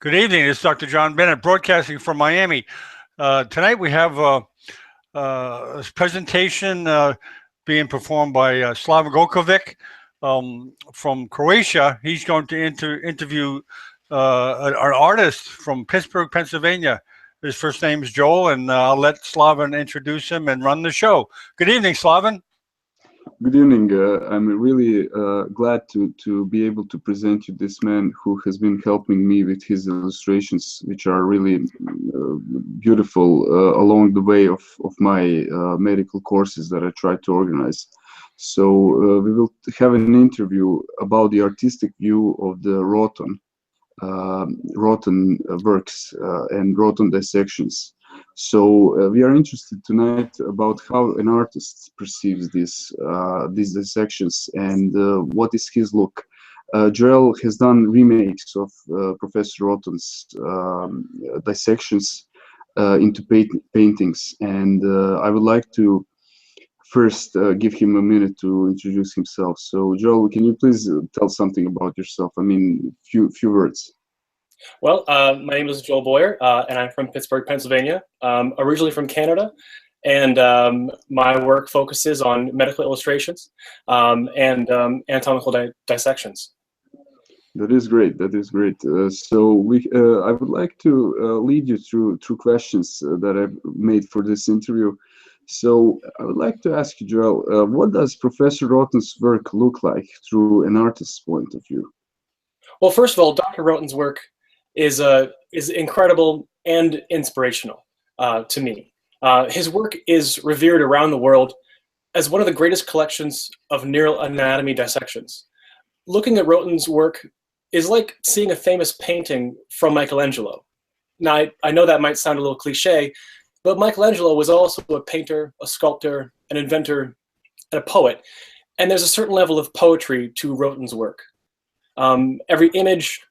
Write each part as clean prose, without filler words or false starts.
Good evening. This is Dr. John Bennett broadcasting from Miami. Tonight we have a presentation being performed by Slaven Gokovic from Croatia. He's going to interview an artist from Pittsburgh, Pennsylvania. His first name is Joel, and I'll let Slaven introduce him and run the show. Good evening, Slaven. Good evening. I'm really glad to be able to present you this man who has been helping me with his illustrations, which are really beautiful along the way of my medical courses that I try to organize. So we will have an interview about the artistic view of the Rotten works and Rotten dissections. So we are interested tonight about how an artist perceives these dissections and what is his look. Joel has done remakes of Professor Rotten's dissections into paintings, and I would like to first give him a minute to introduce himself. So Joel, can you please tell something about yourself? I mean, few words. Well, my name is Joel Boyer, and I'm from Pittsburgh, Pennsylvania, originally from Canada, and my work focuses on medical illustrations and anatomical dissections. That is great. That is great. I would like to lead you through questions that I've made for this interview. So I would like to ask you, Joel, what does Professor Rotten's work look like through an artist's point of view? Well, first of all, Dr. Rotten's work is incredible and inspirational to me. His work is revered around the world as one of the greatest collections of neural anatomy dissections. Looking at Rotten's work is like seeing a famous painting from Michelangelo. Now, I know that might sound a little cliche, but Michelangelo was also a painter, a sculptor, an inventor, and a poet. And there's a certain level of poetry to Rotten's work. Every image,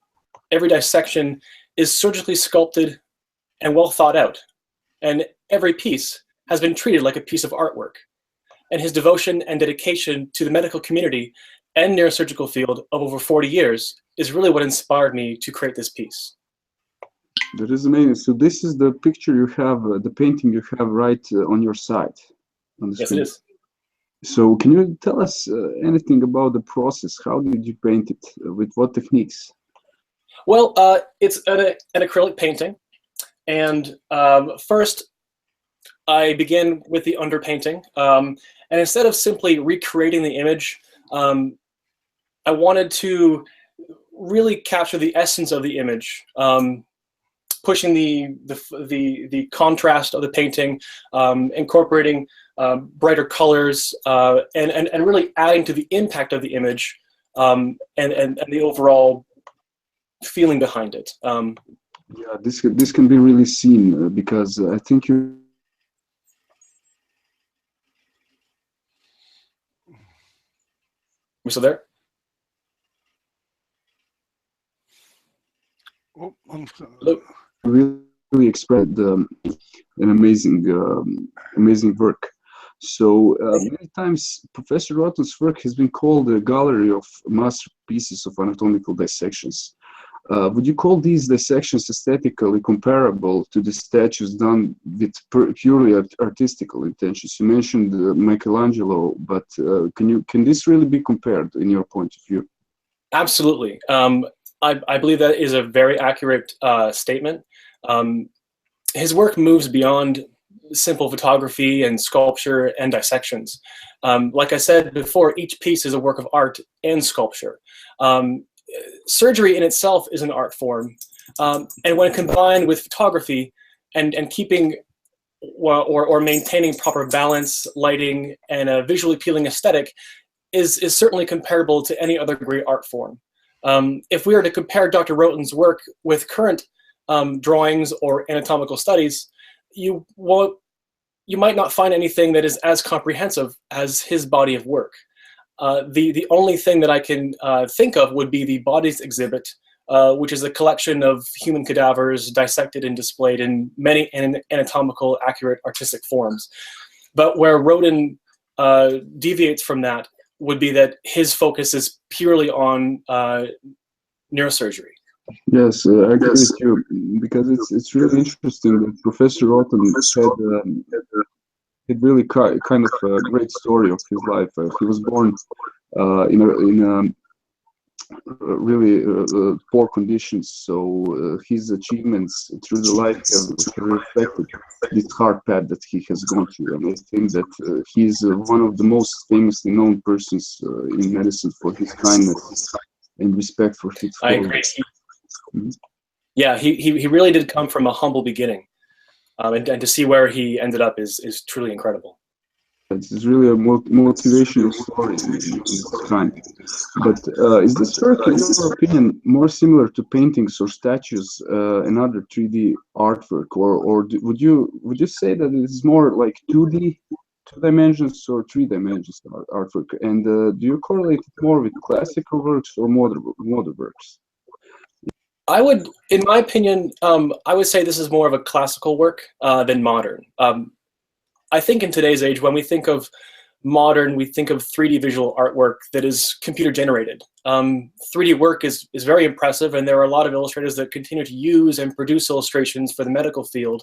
every dissection is surgically sculpted and well thought out. And every piece has been treated like a piece of artwork. And his devotion and dedication to the medical community and neurosurgical field of over 40 years is really what inspired me to create this piece. That is amazing. So this is the picture you have, the painting you have right on your side. On the yes, screen. It is. So can you tell us anything about the process? How did you paint it? With what techniques? Well, it's an acrylic painting. And first, I begin with the underpainting. And instead of simply recreating the image, I wanted to really capture the essence of the image, pushing the contrast of the painting, incorporating brighter colors, and really adding to the impact of the image and the overall feeling behind it. Yeah, this can be really seen because I think you. We still there? Oh, Hello? Really express an amazing work. So many times Professor Rotten's work has been called a gallery of masterpieces of anatomical dissections. Would you call these dissections aesthetically comparable to the statues done with purely artistical intentions? You mentioned Michelangelo, but can this really be compared in your point of view? Absolutely. I believe that is a very accurate statement. His work moves beyond simple photography and sculpture and dissections. Like I said before, each piece is a work of art and sculpture. Surgery in itself is an art form, and when combined with photography and keeping or maintaining proper balance, lighting, and a visually appealing aesthetic is certainly comparable to any other great art form. If we were to compare Dr. Rotten's work with current drawings or anatomical studies, you might not find anything that is as comprehensive as his body of work. The only thing that I can think of would be the bodies exhibit, which is a collection of human cadavers dissected and displayed in many anatomical, accurate, artistic forms. But where Rotten deviates from that would be that his focus is purely on neurosurgery. Yes, I agree with you because it's really interesting that Professor Autumn had really kind of a great story of his life. He was born in a really poor conditions. So his achievements through the life have reflected this hard path that he has gone through. And I think that he's one of the most famously known persons in medicine for his kindness and respect for his I agree. colleagues. Mhm. Yeah, he really did come from a humble beginning, and to see where he ended up is truly incredible. It's really a motivational story in its kind. But is this work, in your opinion, more similar to paintings or statues and other 3D artwork, or would you say that it is more like 2D, two dimensions, or three dimensions artwork? And do you correlate it more with classical works or modern works? I would, in my opinion, I would say this is more of a classical work than modern. I think in today's age, when we think of modern, we think of 3D visual artwork that is computer generated. 3D work is very impressive, and there are a lot of illustrators that continue to use and produce illustrations for the medical field.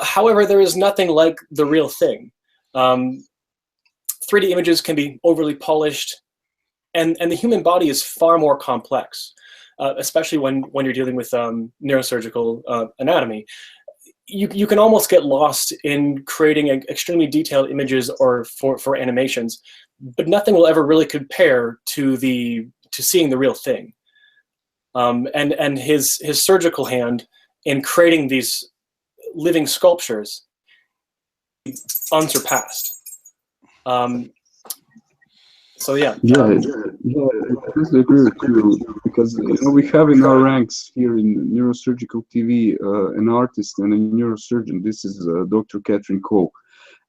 However, there is nothing like the real thing. 3D images can be overly polished, and the human body is far more complex, especially when you're dealing with neurosurgical anatomy. You can almost get lost in creating extremely detailed images or for animations, but nothing will ever really compare to seeing the real thing. And his surgical hand in creating these living sculptures, unsurpassed. So yeah. Yeah, I totally agree with you because we have in our ranks here in neurosurgical TV an artist and a neurosurgeon. This is Dr. Catherine Coe,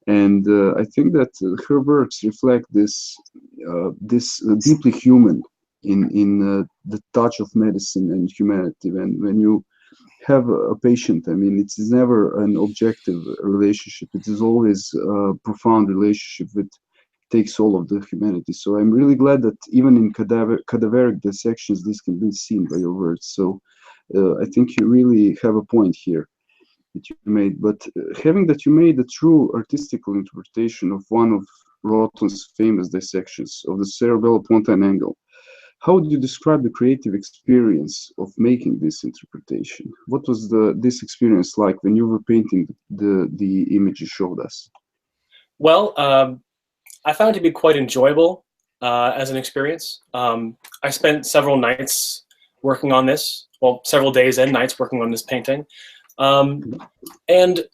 and I think that her works reflect this deeply human in the touch of medicine and humanity. When you have a patient, I mean, it is never an objective relationship. It is always a profound relationship with takes all of the humanity. So I'm really glad that even in cadaveric dissections, this can be seen by your words. So I think you really have a point here that you made. But having that you made a true artistical interpretation of one of Rotten's famous dissections of the cerebellopontine angle, how would you describe the creative experience of making this interpretation? What was this experience like when you were painting the image you showed us? Well, I found it to be quite enjoyable as an experience. I spent several nights working on this, well, several days and nights working on this painting. And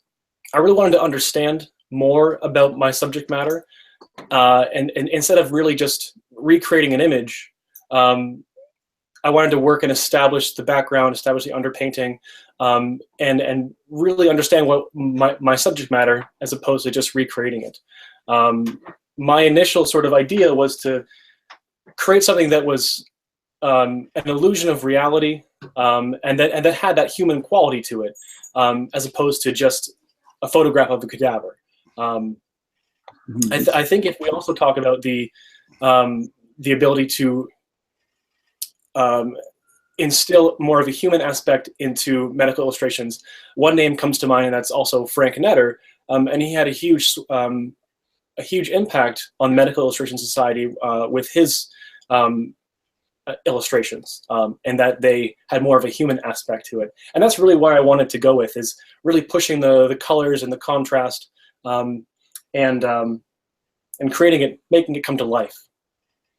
I really wanted to understand more about my subject matter. And instead of really just recreating an image, I wanted to work and establish the background, establish the underpainting, and really understand what my subject matter as opposed to just recreating it. My initial sort of idea was to create something that was an illusion of reality, and that had that human quality to it, as opposed to just a photograph of a cadaver. I think if we also talk about the ability to instill more of a human aspect into medical illustrations, one name comes to mind, and that's also Frank Netter, and he had a huge impact on Medical Illustration Society with his illustrations, and that they had more of a human aspect to it. And that's really where I wanted to go with, is really pushing the colors and the contrast, and creating it, making it come to life.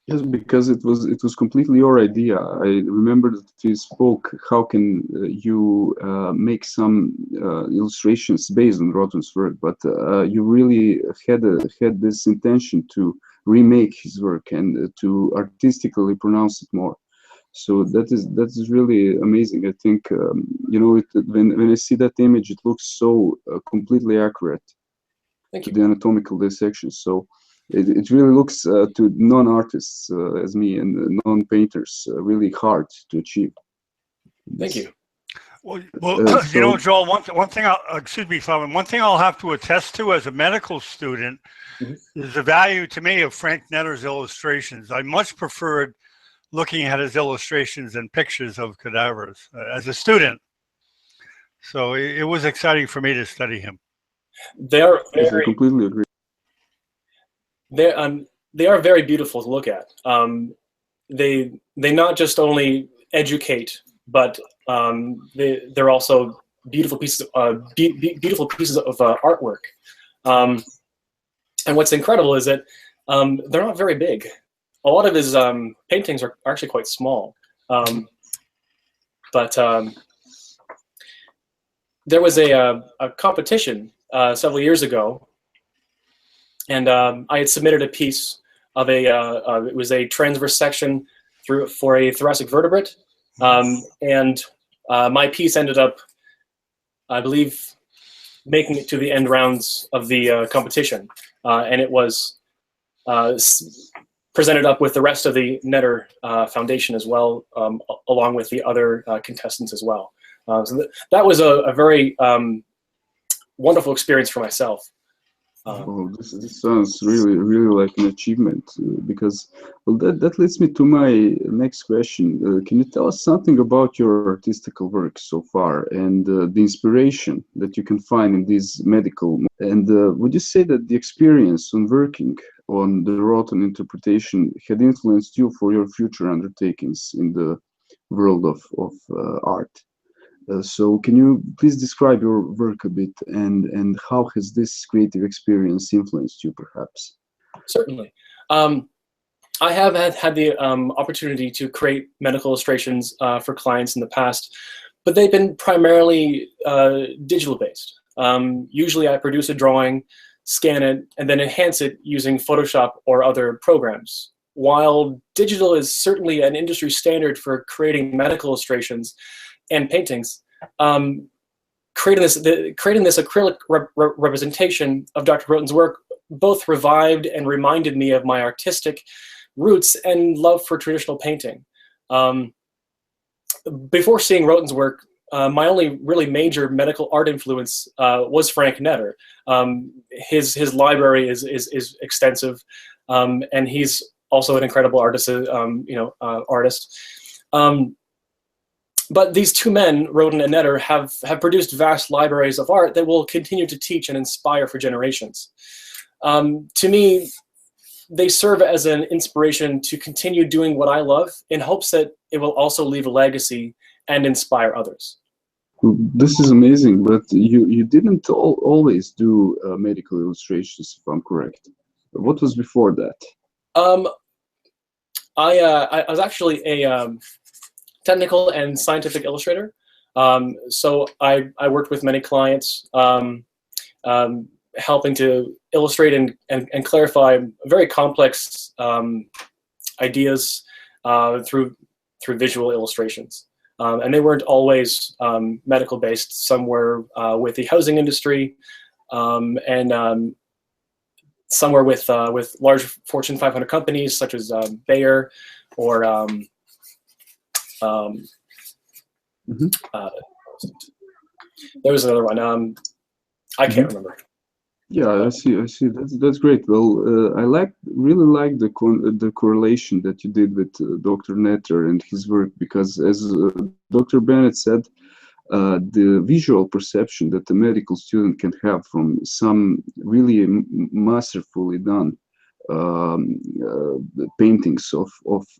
Yes, because it was completely your idea. I remember that you spoke. How can you make some illustrations based on Rotten's work? But you really had this intention to remake his work and to artistically pronounce it more. So that is really amazing. I think when I see that image, it looks so completely accurate Thank to you. the anatomical dissection. So. It really looks to non-artists as me and non-painters really hard to achieve. Thank you. Well, So, Joel, one thing, excuse me, Simon, one thing I'll have to attest to as a medical student is the value to me of Frank Netter's illustrations. I much preferred looking at his illustrations and pictures of cadavers as a student. So it was exciting for me to study him. They are Yes, I very, completely agree. they are very beautiful to look at. They not just only educate, but they're also beautiful pieces beautiful pieces of artwork. And what's incredible is that they're not very big. A lot of his paintings are actually quite small. But there was a competition several years ago, and I had submitted a piece of it was a transverse section for a thoracic vertebrate, and my piece ended up, I believe, making it to the end rounds of the competition, and it was presented up with the rest of the Netter Foundation as well, along with the other contestants as well. So that was a very wonderful experience for myself. Oh, this sounds really, really like an achievement because, well, that leads me to my next question. Can you tell us something about your artistical work so far and the inspiration that you can find in these medical? And would you say that the experience on working on the Rotten interpretation had influenced you for your future undertakings in the world of art? So can you please describe your work a bit and how has this creative experience influenced you perhaps? Certainly. I have had the opportunity to create medical illustrations for clients in the past, but they've been primarily digital based. Usually I produce a drawing, scan it, and then enhance it using Photoshop or other programs. While digital is certainly an industry standard for creating medical illustrations and paintings, creating this acrylic representation of Dr. Roten's work both revived and reminded me of my artistic roots and love for traditional painting. Before seeing Roten's work, my only really major medical art influence was Frank Netter. His library is extensive, and he's also an incredible artist. Artist. But these two men, Roten and Netter, have produced vast libraries of art that will continue to teach and inspire for generations. To me, they serve as an inspiration to continue doing what I love in hopes that it will also leave a legacy and inspire others. This is amazing, but you didn't always do medical illustrations, if I'm correct. What was before that? I was actually a technical and scientific illustrator. So I worked with many clients, helping to illustrate and clarify very complex ideas through visual illustrations. And they weren't always medical based. Some were with the housing industry, and some were with large Fortune 500 companies such as Bayer or there was another one. I can't remember. Yeah, I see. That's great. Well, I really like the correlation that you did with Dr. Netter and his work because, as Dr. Bennett said, the visual perception that a medical student can have from some really masterfully done paintings of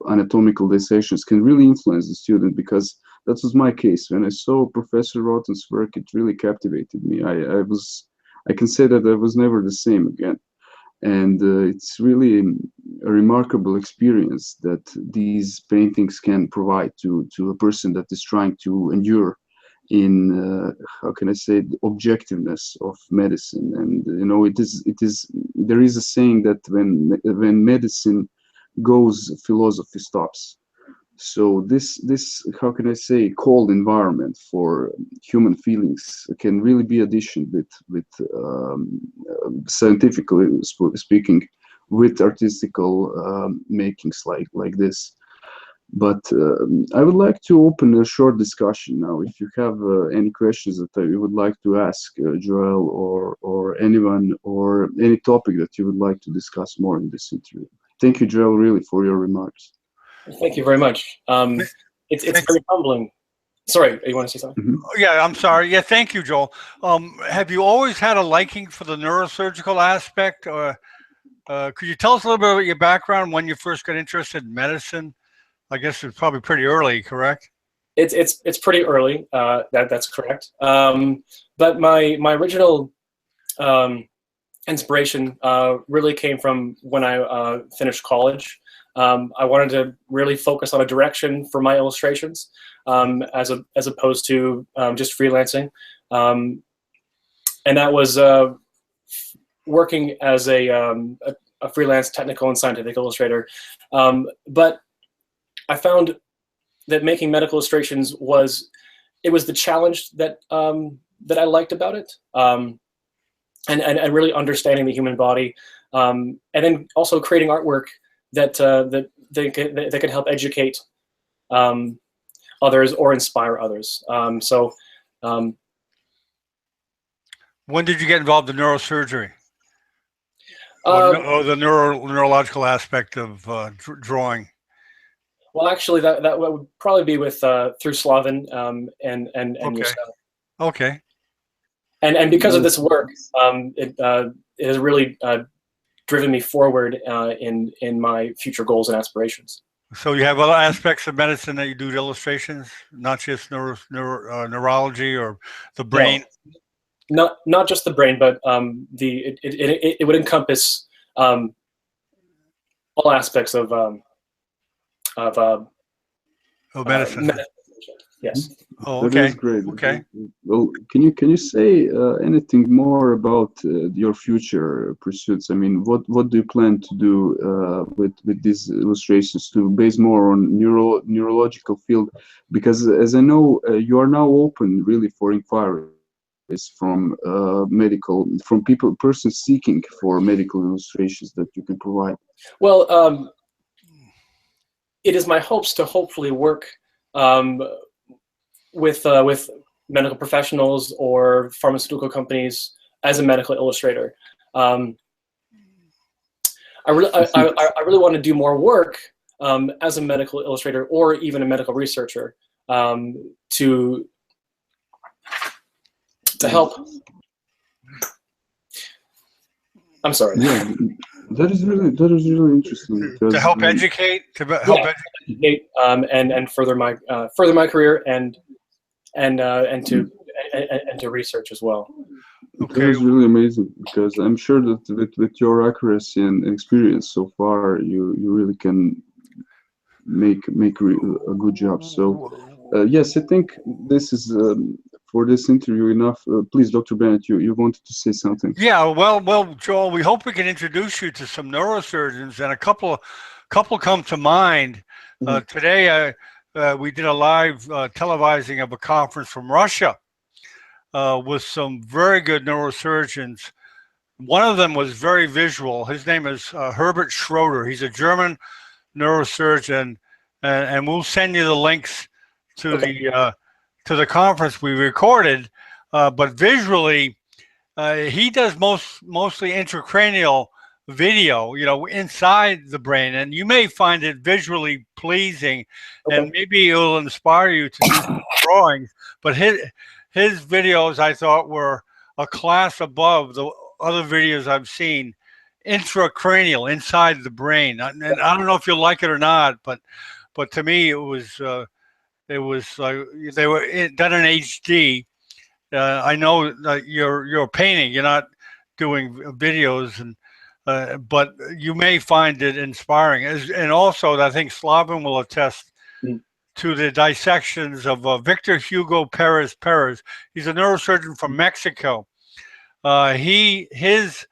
anatomical dissections can really influence the student, because that was my case. When I saw Professor Roten's work, it really captivated me. I can say that I was never the same again. And it's really a remarkable experience that these paintings can provide to a person that is trying to endure in how can I say, the objectiveness of medicine. And there is a saying that when medicine goes, philosophy stops. So this how can I say, cold environment for human feelings can really be addition with scientifically speaking, with artistical makings like this. But I would like to open a short discussion now. If you have any questions that you would like to ask Joel or anyone, or any topic that you would like to discuss more in this interview. Thank you, Joel, really, for your remarks. Thank you very much. It's very humbling. Sorry, you want to say something? Yeah, I'm sorry. Yeah, thank you, Joel. Have you always had a liking for the neurosurgical aspect, or could you tell us a little bit about your background when you first got interested in medicine? I guess it's probably pretty early, correct? It's pretty early. That's correct. But my original inspiration really came from when I finished college. I wanted to really focus on a direction for my illustrations, as opposed to just freelancing, and that was working as a freelance technical and scientific illustrator. But I found that making medical illustrations was the challenge that I liked about it, and really understanding the human body, and then also creating artwork that they could help educate others or inspire others. When did you get involved in neurosurgery? Um, Or the neurological aspect of drawing? well, actually, that would probably be with through Slavin, and Okay. yourself. Okay. And because of this work, it has really driven me forward in my future goals and aspirations. So you have other aspects of medicine that you do illustrations, not just neurology or the brain. No, not just the brain, but it would encompass all aspects of Medicine. Yes. Oh, That okay. is great. Okay. Well, can you say anything more about your future pursuits? I mean, what do you plan to do with these illustrations, to base more on neurological field? Because as I know, you are now open really for inquiries from persons seeking for medical illustrations that you can provide. Well, it is my hopes to hopefully work with medical professionals or pharmaceutical companies as a medical illustrator. I really want to do more work as a medical illustrator or even a medical researcher, to help. I'm sorry. Yeah, that is really interesting because To help educate, educate, and further my career and to research as well. that is really amazing, because I'm sure that with your accuracy and experience so far, you really can make a good job. So yes, I think this is for this interview enough. Please, Dr. Bennett, you wanted to say something. Yeah, well, Joel, we hope we can introduce you to some neurosurgeons, and a couple come to mind. Today, we did a live televising of a conference from Russia with some very good neurosurgeons. One of them was very visual. His name is Herbert Schroeder. He's a German neurosurgeon, and we'll send you the links to the conference we recorded. But visually, he does mostly intracranial video, inside the brain, and you may find it visually pleasing, and maybe it will inspire you to do some drawings. But his videos, I thought, were a class above the other videos I've seen, intracranial, inside the brain. And I don't know if you'll like it or not, but to me it was like they were done in HD. I know that you're painting, you're not doing videos, and but you may find it inspiring. And also, I think Slavin will attest to the dissections of Victor Hugo Perez. He's a neurosurgeon from Mexico. His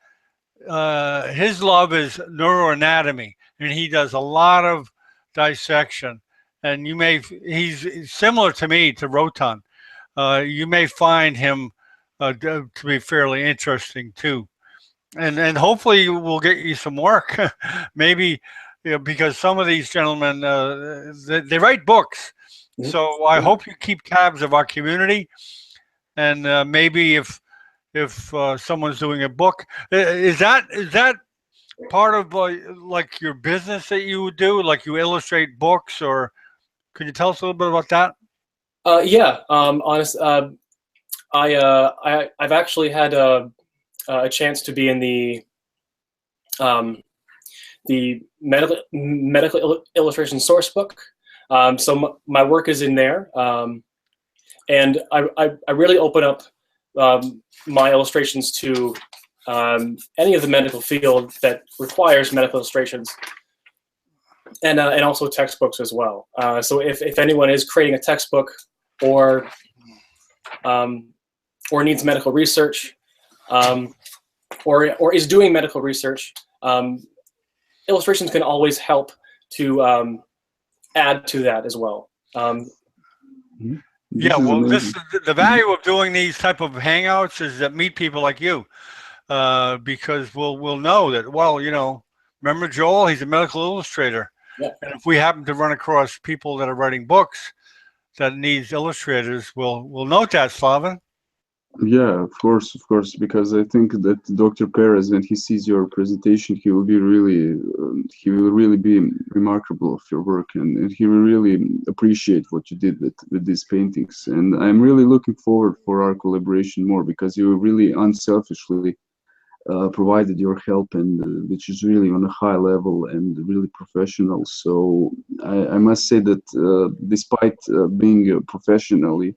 love is neuroanatomy, and he does a lot of dissection. And he's similar to me, to Rotan. You may find him to be fairly interesting too, and hopefully we'll get you some work. Maybe, because some of these gentlemen they write books, so I hope you keep tabs of our community, and maybe if someone's doing a book, is that part of like your business that you would do? Like you illustrate books, or could you tell us a little bit about that? Yeah. Honest. I've actually had a chance to be in um, the medical illustration source book. So my work is in there, and I really open up my illustrations to any of the medical field that requires medical illustrations, and also textbooks as well. So if anyone is creating a textbook or needs medical research, or is doing medical research, illustrations can always help to add to that as well. Yeah, This is well, amazing. the value of doing these type of hangouts is that meet people like you, because we'll know that. Well, remember Joel? He's a medical illustrator, Yeah. and if we happen to run across people that are writing books that needs illustrators, we'll note that, Slaven. Yeah, of course, because I think that Dr. Perez, when he sees your presentation, he will really be remarkable of your work, and he will really appreciate what you did with these paintings. And I'm really looking forward for our collaboration more, because you really unselfishly provided your help, and which is really on a high level and really professional. So I must say that despite being professionally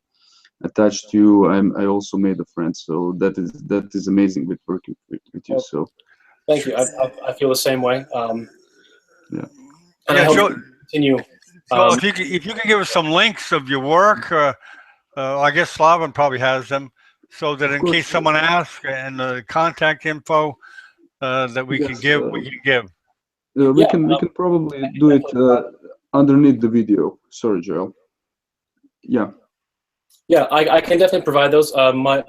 attached to you, I also made a friend. So that is amazing with working with you. Well, So thank you. I feel the same way. yeah, And I Yeah, hope Joel. to continue. So if you can give us some links of your work, I guess Slaven probably has them, so that of in case course, someone asks and the contact info that we can yes, give, we can give. Yeah, we can probably I can do it definitely provide. underneath the video. Sorry, Joel. Yeah, Yeah, I can definitely provide those. My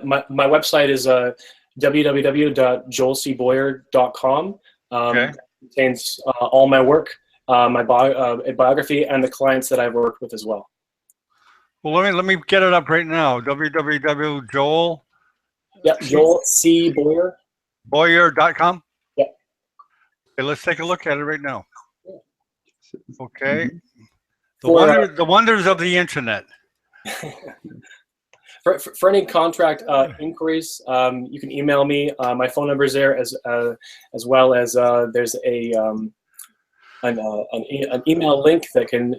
website is www.joelcboyer.com. Okay. Contains all my work, my biography, and the clients that I've worked with as well. Well, let me get it up right now. www.joelboyer.com. Yep, joelcboyer. Yep. Okay, let's take a look at it right now. Okay. mhm. The wonders of the internet. For any contract inquiries, you can email me. My phone number is there, as well as there's an email link that can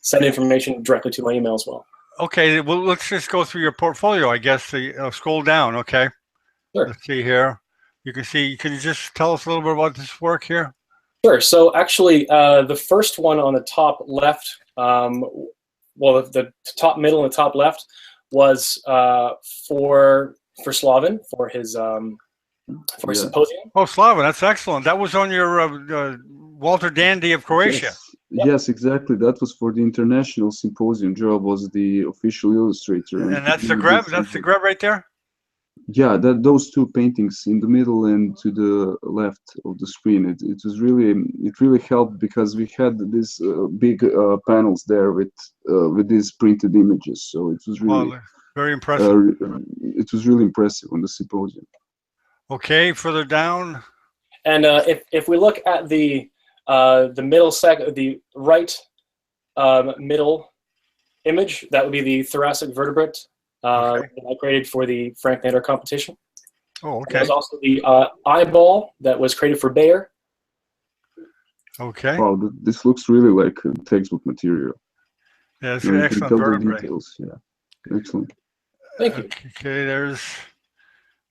send information directly to my email as well. Okay, well, let's just go through your portfolio, I guess. Scroll down, okay? Sure. Let's see here. You can see, can you just tell us a little bit about this work here? Sure. So actually, the first one on the top left, well, the top middle and the top left was for Slaven for his Yeah. symposium. Oh, Slava, that's excellent. That was on your Walter Dandy of Croatia. Yes, Yep. yes, exactly. That was for the international symposium. Joel was the official illustrator, And he that's the really grab. did That's the some grab right there. Yeah, those two paintings in the middle and to the left of the screen, it was really, it really helped, because we had these big panels there with these printed images. So it was really Wow, very impressive. impressive on the symposium. Okay, further down. And if we look at the middle the right middle image, that would be the thoracic vertebrate Okay. that I created for the Frank Nader competition. Oh, There's okay. also the eyeball that was created for Bayer. Okay. Wow, this looks really like textbook material. Yeah, it's You an know, you can excellent tell the vertebrae. details. Yeah, excellent. Thank you. Okay, there's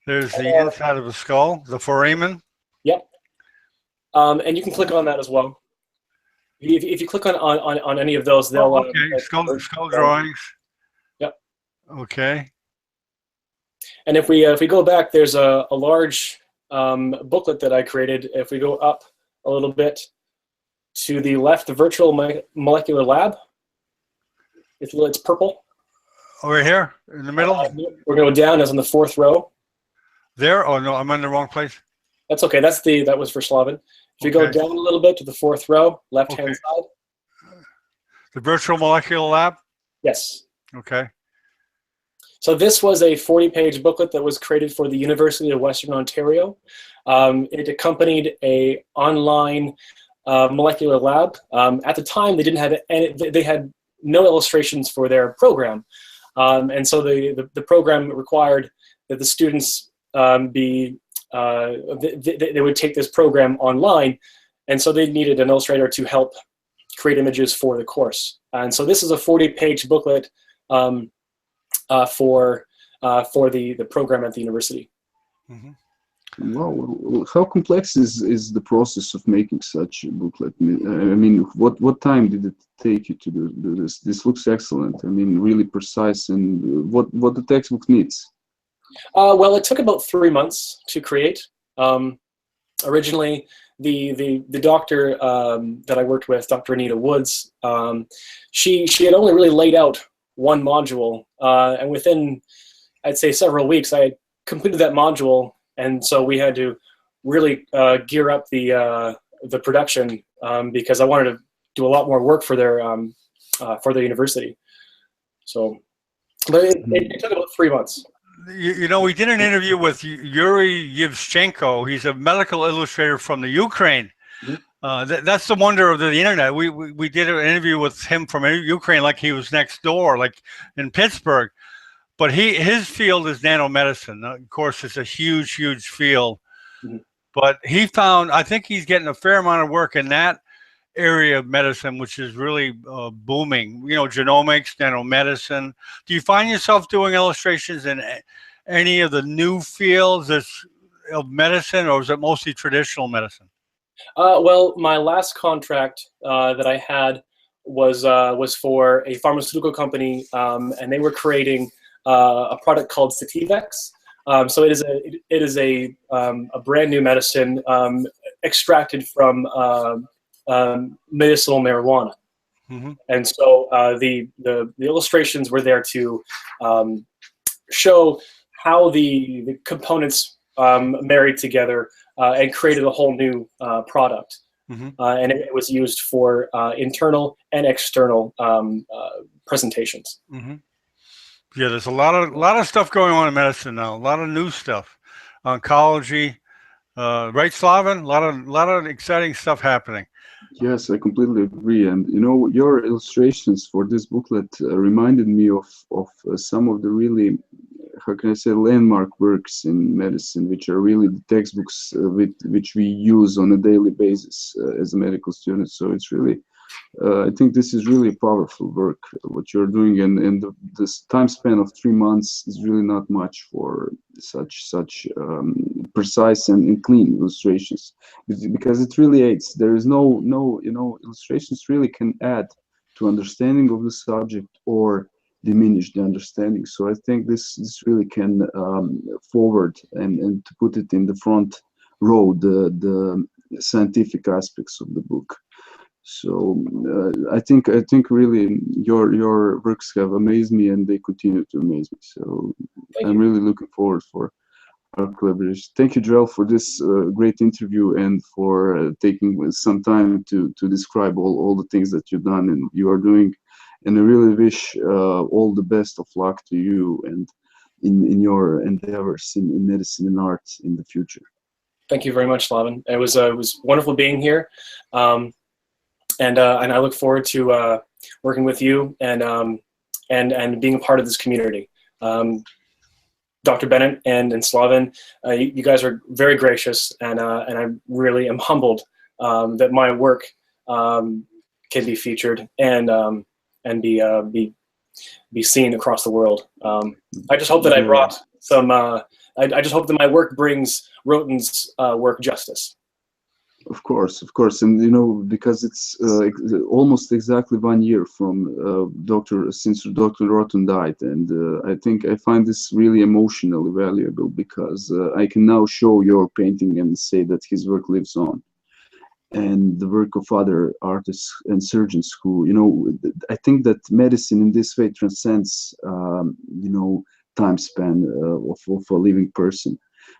the inside of the skull, the foramen. Yep. And you can click on that as well. If you click on any of those, they'll. Oh, okay. Skull drawings. Yep. Okay. And if we go back, there's a large booklet that I created. If we go up a little bit to the left, the virtual molecular lab. It's purple. Over here in the middle. We're going to go down as on the fourth row. There. Oh no, I'm in the wrong place. That's okay. That was for Slaven. If you go Okay. down a little bit to the fourth row, left-hand Okay. side. The virtual molecular lab. Yes. Okay. So this was a 40-page booklet that was created for the University of Western Ontario. It accompanied a online molecular lab. At the time, they didn't have any, they had no illustrations for their program, and so the program required that the students they would take this program online, and so they needed an illustrator to help create images for the course. And so this is a 40-page booklet for the program at the university. Mm-hmm. Wow, how complex is the process of making such a booklet? I mean, what time did it take you to do this? This looks excellent. I mean, really precise, and what the textbook needs. Well, it took about 3 months to create. Originally, the doctor that I worked with, Dr. Anita Woods, she had only really laid out one module, and within, I'd say, several weeks, I had completed that module. And so we had to really gear up the production because I wanted to do a lot more work for their university. So, but it took about 3 months. You know, we did an interview with Yuri Yevchenko. He's a medical illustrator from the Ukraine. Mm-hmm. That's the wonder of the internet. We did an interview with him from Ukraine, like he was next door, like in Pittsburgh. But his field is nanomedicine. Of course, it's a huge field. Mm-hmm. But he found, I think he's getting a fair amount of work in that area of medicine, which is really booming. You know, genomics, nanomedicine. Do you find yourself doing illustrations in any of the new fields of medicine, or is it mostly traditional medicine? Well, my last contract that I had was for a pharmaceutical company, and they were creating a product called Sativex. So it is a brand new medicine extracted from medicinal marijuana. Mm-hmm. And so the illustrations were there to show how the components married together and created a whole new product. Mm-hmm. And it was used for internal and external presentations. Mm-hmm. Yeah, there's a lot of stuff going on in medicine now. A lot of new stuff, oncology, right, Slaven? A lot of exciting stuff happening. Yes, I completely agree. And you know, your illustrations for this booklet reminded me of some of the really, how can I say, landmark works in medicine, which are really the textbooks which we use on a daily basis as a medical student. So it's really. I think this is really powerful work, what you're doing, and this time span of 3 months is really not much for such precise and clean illustrations, because it really aids. There is no illustrations really can add to understanding of the subject or diminish the understanding. So I think this really can forward and to put it in the front row the scientific aspects of the book. So I think really your works have amazed me, and they continue to amaze me. So I'm really looking forward for our collaboration. Thank you, Joel, for this great interview and for taking some time to describe all the things that you've done and you are doing. And I really wish all the best of luck to you and in your endeavors in medicine and art in the future. Thank you very much, Slaven. It was wonderful being here. And I look forward to working with you and being a part of this community. Dr. Bennett and Slaven, you guys are very gracious, and I really am humbled that my work can be featured and be seen across the world. I just hope that I brought some. I just hope that my work brings Roten's work justice. Of course, and you know, because it's almost exactly 1 year from since Dr. Roten died, and I find this really emotionally valuable because I can now show your painting and say that his work lives on, and the work of other artists and surgeons who, you know, I think that medicine in this way transcends, time span of a living person.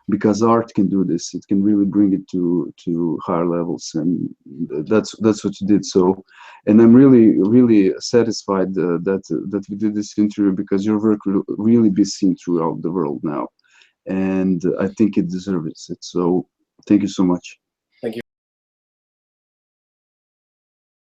because art can do this. It can really bring it to higher levels, and that's what you did. So, and I'm really satisfied that we did this interview, because your work will really be seen throughout the world now, and I think it deserves it. So thank you so much.